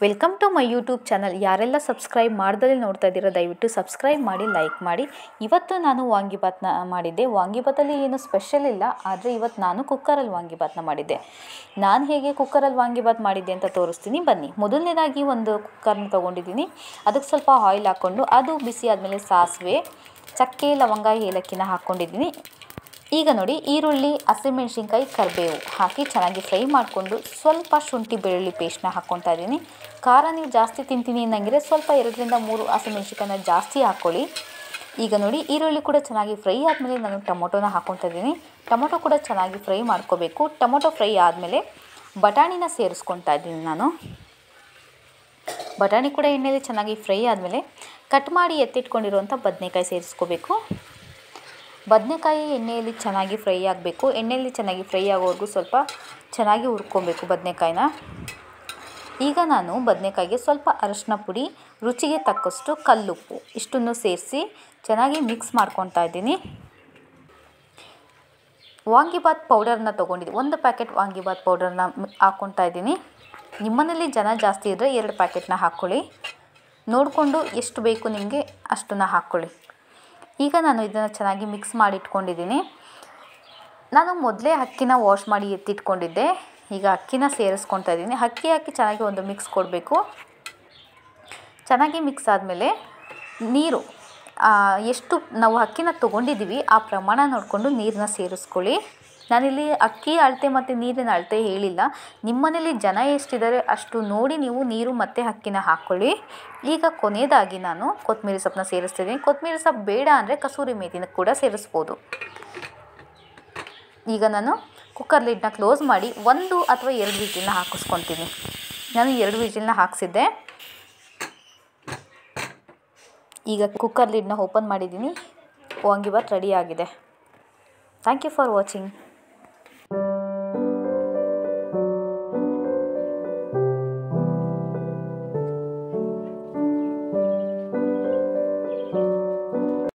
Welcome to my YouTube channel. ಯಾರೆಲ್ಲ subscribe ಮಾಡ್ದಲೇ ನೋಡ್ತಾ ಇದ್ದೀರಾ ದಯವಿಟ್ಟು ಸಬ್ಸ್ಕ್ರೈಬ್ ಮಾಡಿ, ಲೈಕ್ ಮಾಡಿ. ಇವತ್ತು ನಾನು ವಾಂಗಿಬಾತ್ನ ಮಾಡಿದ್ದೆ. ವಾಂಗಿಬಾತಲ್ಲಿ ಏನು ಸ್ಪೆಷಲ್ ಇಲ್ಲ, ಆದರೆ ಇವತ್ತು ನಾನು ಕುಕ್ಕರಲ್ಲಿ ವಾಂಗಿಬಾತ್ನ ಮಾಡಿದ್ದೆ. ನಾನು ಹೇಗೆ ಕುಕ್ಕರಲ್ಲಿ ವಾಂಗಿಬಾತ್ ಮಾಡಿದ್ದೆ ಅಂತ ತೋರಿಸ್ತೀನಿ ಬನ್ನಿ. ಮೊದಲನೇದಾಗಿ ಒಂದು ಕುಕ್ಕರ್ನ ತೊಗೊಂಡಿದ್ದೀನಿ. ಅದಕ್ಕೆ ಸ್ವಲ್ಪ ಆಯಿಲ್ ಹಾಕ್ಕೊಂಡು ಅದು ಬಿಸಿ ಆದಮೇಲೆ ಸಾಸಿವೆ, ಚಕ್ಕೆ, ಲವಂಗ, ಏಲಕ್ಕಿನ ಹಾಕ್ಕೊಂಡಿದ್ದೀನಿ. ಈಗ ನೋಡಿ, ಈರುಳ್ಳಿ, ಹಸಿಮೆಣ್ಸಿನ್ಕಾಯಿ, ಕರಿಬೇವು ಹಾಕಿ ಚೆನ್ನಾಗಿ ಫ್ರೈ ಮಾಡಿಕೊಂಡು ಸ್ವಲ್ಪ ಶುಂಠಿ ಬೆಳ್ಳುಳ್ಳಿ ಪೇಸ್ಟ್ನ ಹಾಕ್ಕೊತಾ ಇದ್ದೀನಿ. ಖಾರ ನೀವು ಜಾಸ್ತಿ ತಿಂತೀನಿ ಅನ್ನಂಗಿದ್ರೆ ಸ್ವಲ್ಪ 2-3 ಹಸಿಮೆಣ್ಸಿನ್ಕಾಯಿನ ಜಾಸ್ತಿ ಹಾಕ್ಕೊಳ್ಳಿ. ಈಗ ನೋಡಿ, ಈರುಳ್ಳಿ ಕೂಡ ಚೆನ್ನಾಗಿ ಫ್ರೈ ಆದಮೇಲೆ ನಾನು ಟೊಮೊಟೊನ ಹಾಕ್ಕೊತಾ ಇದ್ದೀನಿ. ಟೊಮೊಟೊ ಕೂಡ ಚೆನ್ನಾಗಿ ಫ್ರೈ ಮಾಡ್ಕೋಬೇಕು. ಟೊಮೊಟೊ ಫ್ರೈ ಆದಮೇಲೆ ಬಟಾಣಿನ ಸೇರಿಸ್ಕೊತಾ ಇದ್ದೀನಿ ನಾನು. ಬಟಾಣಿ ಕೂಡ ಎಣ್ಣೆಯಲ್ಲಿ ಚೆನ್ನಾಗಿ ಫ್ರೈ ಆದಮೇಲೆ ಕಟ್ ಮಾಡಿ ಎತ್ತಿಟ್ಕೊಂಡಿರುವಂಥ ಬದನೆಕಾಯಿ ಸೇರಿಸ್ಕೋಬೇಕು. ಬದನೆಕಾಯಿ ಎಣ್ಣೆಯಲ್ಲಿ ಚೆನ್ನಾಗಿ ಫ್ರೈ ಆಗಬೇಕು. ಎಣ್ಣೆಯಲ್ಲಿ ಚೆನ್ನಾಗಿ ಫ್ರೈ ಆಗೋವರೆಗೂ ಸ್ವಲ್ಪ ಚೆನ್ನಾಗಿ ಹುರ್ಕೊಬೇಕು ಬದನೆಕಾಯಿನ. ಈಗ ನಾನು ಬದನೆಕಾಯಿಗೆ ಸ್ವಲ್ಪ ಅರಶಿನ ಪುಡಿ, ರುಚಿಗೆ ತಕ್ಕಷ್ಟು ಕಲ್ಲುಪ್ಪು ಇಷ್ಟನ್ನು ಸೇರಿಸಿ ಚೆನ್ನಾಗಿ ಮಿಕ್ಸ್ ಮಾಡ್ಕೊತಾ ಇದ್ದೀನಿ. ವಾಂಗಿಬಾತ್ ಪೌಡರ್ನ ತೊಗೊಂಡಿದ್ದೀನಿ. 1 ಪ್ಯಾಕೆಟ್ ವಾಂಗಿಬಾತ್ ಪೌಡರ್ನ ಹಾಕ್ಕೊತಾ ಇದ್ದೀನಿ. ನಿಮ್ಮನೇಲಿ ಜನ ಜಾಸ್ತಿ ಇದ್ದರೆ 2 ಪ್ಯಾಕೆಟ್ನ ಹಾಕ್ಕೊಳ್ಳಿ. ನೋಡಿಕೊಂಡು ಎಷ್ಟು ಬೇಕು ನಿಮಗೆ ಅಷ್ಟನ್ನು ಹಾಕ್ಕೊಳ್ಳಿ. ಈಗ ನಾನು ಇದನ್ನು ಚೆನ್ನಾಗಿ ಮಿಕ್ಸ್ ಮಾಡಿ ಇಟ್ಕೊಂಡಿದ್ದೀನಿ. ನಾನು ಮೊದಲೇ ಅಕ್ಕಿನ ವಾಶ್ ಮಾಡಿ ಎತ್ತಿಟ್ಕೊಂಡಿದ್ದೆ. ಈಗ ಅಕ್ಕಿನ ಸೇರಿಸ್ಕೊತಾ ಇದ್ದೀನಿ. ಅಕ್ಕಿ ಹಾಕಿ ಚೆನ್ನಾಗಿ ಒಂದು ಮಿಕ್ಸ್ ಕೊಡಬೇಕು. ಚೆನ್ನಾಗಿ ಮಿಕ್ಸ್ ಆದಮೇಲೆ ನೀರು ಎಷ್ಟು ನಾವು ಅಕ್ಕಿನ ತೊಗೊಂಡಿದ್ದೀವಿ ಆ ಪ್ರಮಾಣ ನೋಡಿಕೊಂಡು ನೀರನ್ನ ಸೇರಿಸ್ಕೊಳ್ಳಿ. ನಾನಿಲ್ಲಿ ಅಕ್ಕಿ ಅಳತೆ ಮತ್ತು ನೀರಿನ ಅಳತೆ ಹೇಳಿಲ್ಲ. ನಿಮ್ಮ ಮನೇಲಿ ಜನ ಎಷ್ಟಿದ್ದಾರೆ ಅಷ್ಟು ನೋಡಿ ನೀವು ನೀರು ಮತ್ತು ಅಕ್ಕಿನ ಹಾಕ್ಕೊಳ್ಳಿ. ಈಗ ಕೊನೆಯದಾಗಿ ನಾನು ಕೊತ್ತಂಬರಿ ಸೊಪ್ಪನ್ನ ಸೇರಿಸ್ತಿದ್ದೀನಿ. ಕೊತ್ತಂಬರಿ ಸೊಪ್ಪು ಬೇಡ ಅಂದರೆ ಕಸೂರಿ ಮೇಥಿನ ಕೂಡ ಸೇರಿಸ್ಬೋದು. ಈಗ ನಾನು ಕುಕ್ಕರ್ ಲಿಡ್ನ ಕ್ಲೋಸ್ ಮಾಡಿ 1 ಅಥವಾ 2 ವಿಜಿಲ್ನ ಹಾಕಿಸ್ಕೊತೀನಿ. ನಾನು 2 ವಿಜಿಲ್ನ ಹಾಕಿಸಿದ್ದೆ. ಈಗ ಕುಕ್ಕರ್ ಲಿಡ್ನ ಓಪನ್ ಮಾಡಿದ್ದೀನಿ. ವಾಂಗಿಬಾತ್ ರೆಡಿ ಆಗಿದೆ. Thank you for watching.